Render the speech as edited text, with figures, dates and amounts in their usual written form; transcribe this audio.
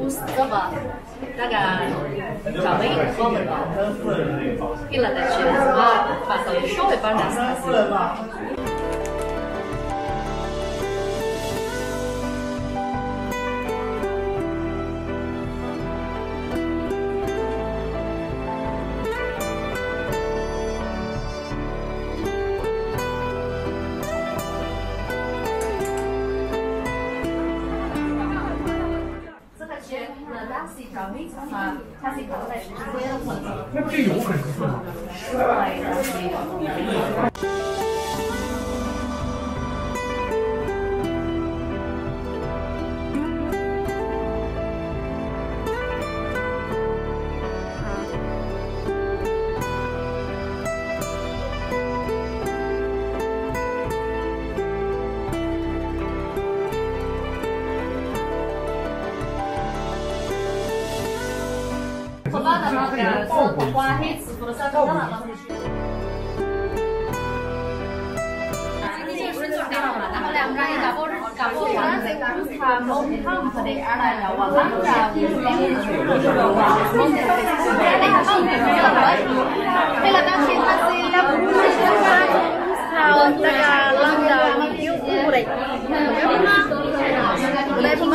Устава така кавајка говорба. Пила да че паса шо е бар нас.那这有粉丝吗？我把那个是刮黑师傅的手头拿了回去。然后两个人搞不完，他们他的二来了，我当然为了当时他是要不是他那个浪的有不嘞？对吗？